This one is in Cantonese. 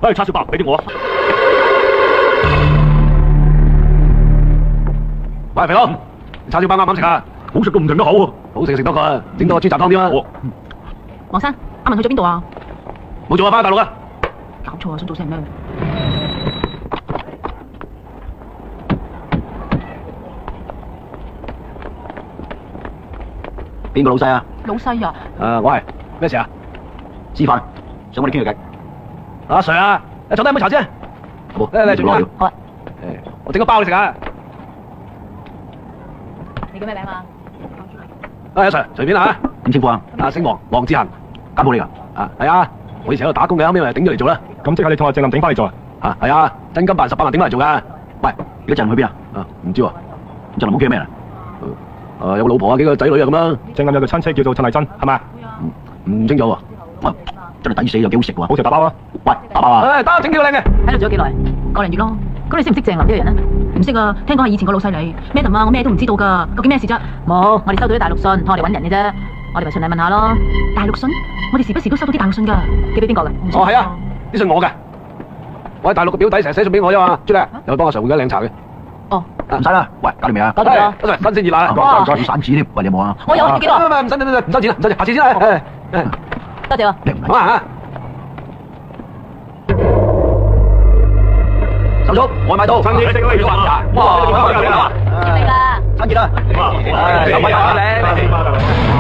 哎，叉燒包俾啲我啊！喂，肥佬，叉燒包啱啱食啊？好食到唔停得口喎，好食食多個啊，整多個豬雜湯添啊！黃生，阿文去咗邊度啊？冇做啊，翻大陸啊！搞錯啊，想做成咩？邊個老細啊？老細啊？我係咩事啊？師範，想我哋傾下偈。阿 Sir 啊，坐低飲杯茶先。好，你做咩？好啊。我整個包你食啊！你叫咩名啊？阿 Sir，隨便啦嚇。點稱呼啊？姓黃志恒，監鋪嚟㗎。係啊，我以前喺度打工嘅，後尾咪頂咗嚟做啦。咁即係你同阿鄭林頂翻嚟做啊？係啊，真金白銀18萬頂翻嚟做㗎。喂，而家鄭林去邊啊？唔知喎。鄭林屋企有咩啊？有個老婆啊，幾個仔女啊咁啦。鄭林有個親戚叫做陳麗珍，係咪啊？唔清楚喎。喂，真係抵死又幾好食喎。好食打包啊！喂，打包啊！得整幾個靚嘅。喺度做咗幾耐？個零月咯。咁你識唔識鄭林呢個人啊？唔識啊，聽講係以前個老細嚟。Madam 啊，我咩都唔知道㗎，究竟咩事啫？冇，我哋收到啲大陸信，同我哋揾人嘅啫。我哋咪順利問下咯。大陸信？我哋時不時都收到啲大陸信㗎。寄俾邊個㗎？係啊，啲信我嘅。我喺大陸個表弟成日寫信俾我啫嘛，朱麗，又去幫阿 Sir 換緊靚茶嘅。哦，唔使啦。喂，搞掂未啊？搞掂啦。新鮮熱辣啊！唔該，散紙添。喂，你有冇啊？我有，你幾多？唔使唔收錢啦，唔收錢，下次先啦。多謝啊。好啊！手速，外賣到，新鮮食嗰啲茶，哇！嚟啦！散紙啦。哇！十蚊有啊你。